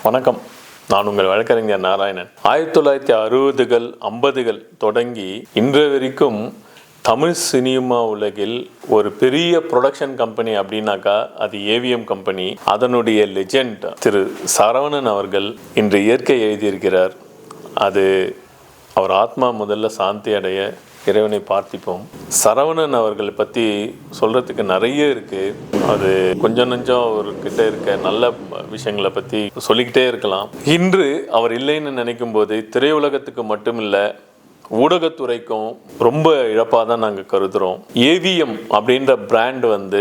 வணக்கம். நான் உங்கள் வழக்கறிஞர் நாராயணன். 1960கள் 50கள் தொடங்கி இன்று வரைக்கும் தமிழ் சினிமா உலகில் ஒரு பெரிய ப்ரொடக்ஷன் கம்பெனி அப்படின்னாக்கா அது ஏவிஎம் கம்பெனி. அதனுடைய லெஜெண்ட் திரு சரவணன் அவர்கள் இன்று இயற்கை எழுதியிருக்கிறார். அது அவர் ஆத்மா முதல்ல சாந்தி அடைய இறைவனை பார்த்திப்போம். சரவணன் அவர்களை பற்றி சொல்கிறதுக்கு நிறைய இருக்குது. அது கொஞ்சம் நஞ்சம் அவர்கிட்ட இருக்க நல்ல விஷயங்களை பற்றி சொல்லிக்கிட்டே இருக்கலாம். இன்று அவர் இல்லைன்னு நினைக்கும் போது திரையுலகத்துக்கு மட்டும் இல்லை, ஊடகத்துறைக்கும் ரொம்ப இழப்பாக தான் நாங்கள் கருதுகிறோம். ஏவிஎம் அப்படின்ற பிராண்ட்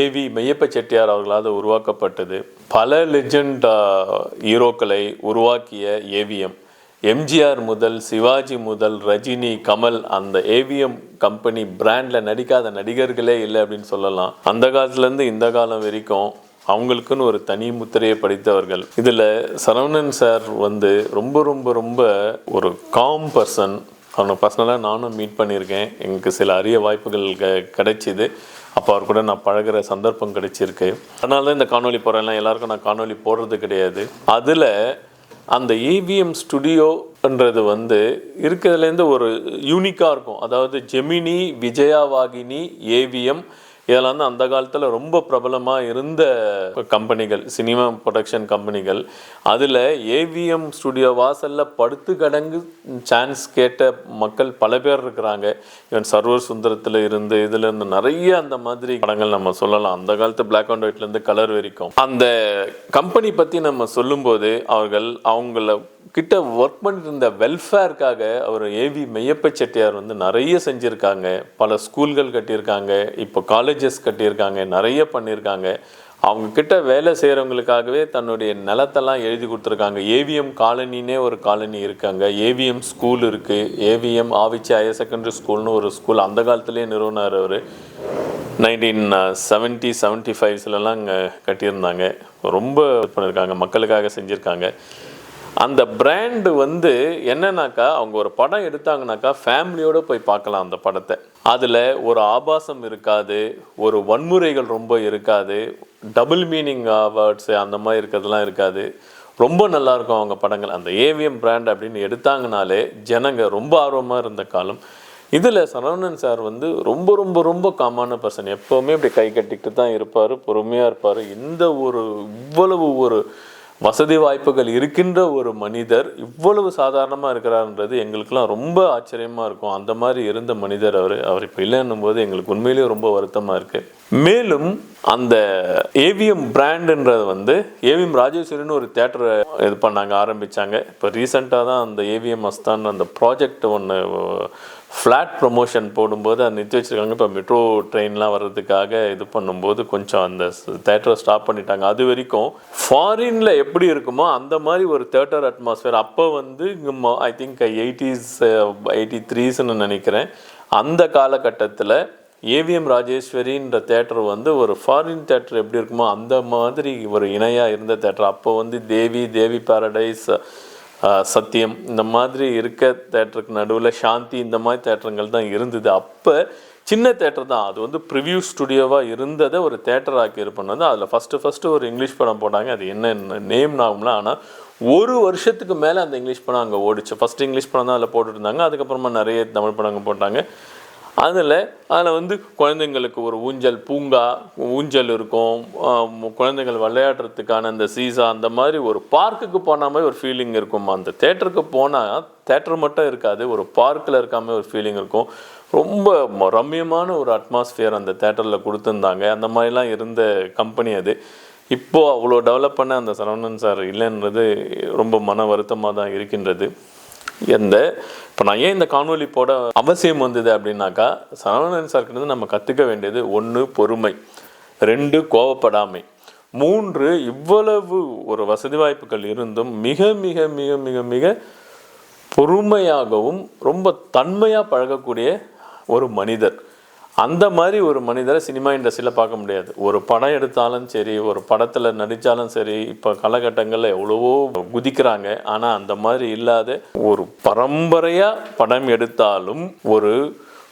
ஏவி மெய்யப்ப செட்டியார் அவர்களால் உருவாக்கப்பட்டது. பல லெஜெண்ட் ஹீரோக்களை உருவாக்கிய ஏவிஎம், எம்ஜிஆர் முதல் சிவாஜி முதல் ரஜினி, கமல், அந்த ஏவிஎம் கம்பெனி பிராண்டில் நடிக்காத நடிகர்களே இல்லை அப்படின்னு சொல்லலாம். அந்த காலத்துலேருந்து இந்த காலம் வரைக்கும் அவங்களுக்குன்னு ஒரு தனி முத்திரையை படித்தவர்கள். இதில் சரவணன் சார் ரொம்ப ரொம்ப ரொம்ப ஒரு காம் பர்சன். அவனை பர்சனலாக நானும் மீட் பண்ணியிருக்கேன். எனக்கு சில அரிய வாய்ப்புகள் கிடைச்சிது. அப்போ அவர் கூட நான் பழகிற சந்தர்ப்பம் கிடைச்சிருக்கு. அதனால தான் இந்த காணொலி போடுறேன். எல்லாருக்கும் நான் காணொலி போடுறது கிடையாது. அதில் அந்த ஏவிஎம் ஸ்டுடியோன்றது இருக்கிறதுலேருந்து ஒரு யூனிக்காக இருக்கும். அதாவது ஜெமினி, விஜயாவாகினி, ஏவிஎம் இதெல்லாம் அந்த காலத்தில் ரொம்ப பிரபலமாக இருந்த கம்பெனிகள், சினிமா ப்ரொடக்ஷன் கம்பெனிகள். அதில் ஏவிஎம் ஸ்டுடியோ வாசலில் படுத்து கடங்கு சான்ஸ் கேட்ட மக்கள் பல பேர் இருக்கிறாங்க. ஈவன் சர்வர் சுந்தரத்தில் இருந்து இதில் நிறைய அந்த மாதிரி படங்கள் நம்ம சொல்லலாம். அந்த காலத்து பிளாக் அண்ட் ஒயிட்லேருந்து கலர் வரைக்கும். அந்த கம்பெனி பற்றி நம்ம சொல்லும்போது அவங்கள கிட்ட ஒர்க் பண்ணிட்டு இருந்த வெல்ஃபேருக்காக அவர் ஏவி மெய்யப்ப செட்டியார் நிறைய செஞ்சுருக்காங்க. பல ஸ்கூல்கள் கட்டியிருக்காங்க, இப்போ காலேஜஸ் கட்டியிருக்காங்க, நிறைய பண்ணியிருக்காங்க. அவங்க கிட்ட வேலை செய்கிறவங்களுக்காகவே தன்னுடைய நிலத்தெல்லாம் எழுதி கொடுத்துருக்காங்க. ஏவிஎம் காலனின்னே ஒரு காலனி இருக்காங்க. ஏவிஎம் ஸ்கூல் இருக்குது. ஏவிஎம் ஆவிச்சி ஹையர் செகண்டரி ஸ்கூல்னு ஒரு ஸ்கூல் அந்த காலத்துலேயே நிறுவனார். அவர் 1970-75ஸ்லாம் இங்கே கட்டியிருந்தாங்க. ரொம்ப பண்ணியிருக்காங்க, மக்களுக்காக செஞ்சுருக்காங்க. அந்த பிராண்டு என்னன்னாக்கா, அவங்க ஒரு படம் எடுத்தாங்கனாக்கா ஃபேமிலியோடு போய் பார்க்கலாம் அந்த படத்தை. அதில் ஒரு ஆபாசம் இருக்காது, ஒரு வன்முறைகள் ரொம்ப இருக்காது, டபுள் மீனிங் வேர்ட்ஸு அந்த மாதிரி இருக்கிறதுலாம் இருக்காது. ரொம்ப நல்லாயிருக்கும் அவங்க படங்கள். அந்த ஏவிஎம் பிராண்ட் அப்படின்னு எடுத்தாங்கனாலே ஜனங்க ரொம்ப ஆர்வமாக இருந்த காலம். இதில் சரவணன் சார் ரொம்ப ரொம்ப ரொம்ப காமான பர்சன். எப்போவுமே இப்படி கை கட்டிக்கிட்டு தான் இருப்பார், பொறுமையாக இருப்பார். இவ்வளவு ஒரு வசதி வாய்ப்புகள் இருக்கின்ற ஒரு மனிதர் இவ்வளவு சாதாரணமாக இருக்கிறாருன்றது எங்களுக்கெல்லாம் ரொம்ப ஆச்சரியமாக இருக்கும். அந்த மாதிரி இருந்த மனிதர் அவர் இப்போ இல்லைன்னும் போது எங்களுக்கு உண்மையிலேயே ரொம்ப வருத்தமாக இருக்குது. மேலும் அந்த ஏவிஎம் பிராண்டுன்றது ஏவிஎம் ராஜேஸ்வரின்னு ஒரு தேட்டரை ஆரம்பித்தாங்க. இப்போ ரீசெண்டாக தான் அந்த ஏவிஎம் அஸ்தான் அந்த ப்ராஜெக்ட் ஒன்று ஃப்ளாட் ப்ரொமோஷன் போடும்போது அதை நிறுத்தி வச்சுருக்காங்க. இப்போ மெட்ரோ ட்ரெயின்லாம் வர்றதுக்காக பண்ணும்போது கொஞ்சம் அந்த தேட்டரை ஸ்டாப் பண்ணிட்டாங்க. அது வரைக்கும் ஃபாரினில் எப்படி இருக்குமோ அந்த மாதிரி ஒரு தேட்டர் அட்மாஸ்ஃபியர் அப்போ ஐ திங்க் 80s 83ஸ்ன்னு நினைக்கிறேன். அந்த காலகட்டத்தில் ஏவிஎம் ராஜேஸ்வரின்ற தேட்டர் ஒரு ஃபாரின் தேட்டர் எப்படி இருக்குமோ அந்த மாதிரி ஒரு இணையாக இருந்த தேட்டர். அப்போ தேவி பாரடைஸ், சத்தியம் இந்த மாதிரி இருக்க தேட்டருக்கு நடுவில் சாந்தி இந்த மாதிரி தேட்டருங்கள் தான் இருந்தது. அப்போ சின்ன தேட்டர் தான். அது ப்ரிவ்யூ ஸ்டுடியோவாக இருந்ததை ஒரு தேட்டர் ஆக்கி இருப்பேன். அதில் ஃபஸ்ட்டு ஒரு இங்கிலீஷ் படம் போட்டாங்க. அது என்ன நேம் ஆகும்னா, ஆனால் ஒரு வருஷத்துக்கு மேலே அந்த இங்கிலீஷ் படம் அங்கே ஓடிச்சு. ஃபஸ்ட்டு இங்கிலீஷ் படம் தான் அதில் போட்டுருந்தாங்க. அதுக்கப்புறமா நிறைய தமிழ் படங்கள் போட்டாங்க. அதில் குழந்தைங்களுக்கு ஒரு ஊஞ்சல் இருக்கும், குழந்தைகள் விளையாடுறதுக்கான அந்த சீசா, அந்த மாதிரி ஒரு பார்க்குக்கு போன மாதிரி ஒரு ஃபீலிங் இருக்கும். அந்த தேட்டருக்கு போனால் தேட்டர் மட்டும் இருக்காது, ஒரு பார்க்கில் இருக்காமல் ஒரு ஃபீலிங் இருக்கும். ரொம்ப ரம்மியமான ஒரு அட்மாஸ்ஃபியர் அந்த தேட்டரில் கொடுத்துருந்தாங்க. அந்த மாதிரிலாம் இருந்த கம்பெனி அது. இப்போது அவ்வளோ டெவலப் பண்ண அந்த சரவணன் சார் இல்லைன்றது ரொம்ப மன வருத்தமாக தான் இருக்கின்றது. இப்போ நான் ஏன் இந்த காணொலி போட அவசியம் அப்படின்னாக்கா, சரவணன் சார்கிட்ட நம்ம கற்றுக்க வேண்டியது 1 பொறுமை, 2 கோவப்படாமை, 3 இவ்வளவு ஒரு வசதி வாய்ப்புகள் இருந்தும் மிக மிக மிக மிக மிக பொறுமையாகவும் ரொம்ப தன்மையாக பழகக்கூடிய ஒரு மனிதர். அந்த மாதிரி ஒரு மனிதரை சினிமா இண்டஸ்ட்ரியில் பார்க்க முடியாது. ஒரு படம் எடுத்தாலும் சரி, ஒரு படத்தில் நடித்தாலும் சரி, இப்போ காலகட்டங்களில் எவ்வளவோ குதிக்கிறாங்க. ஆனால் அந்த மாதிரி இல்லாத ஒரு பரம்பரையாக படம் எடுத்தாலும்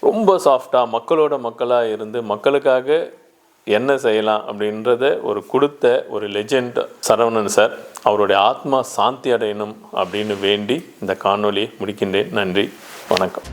ரொம்ப சாஃப்டாக மக்களோட மக்களாக இருந்து மக்களுக்காக என்ன செய்யலாம் அப்படின்றத கொடுத்த ஒரு லெஜெண்ட் சரவணன் சார். அவருடைய ஆத்மா சாந்தி அடையணும் அப்படின்னு வேண்டி இந்த காணொலியை முடிக்கின்றேன். நன்றி, வணக்கம்.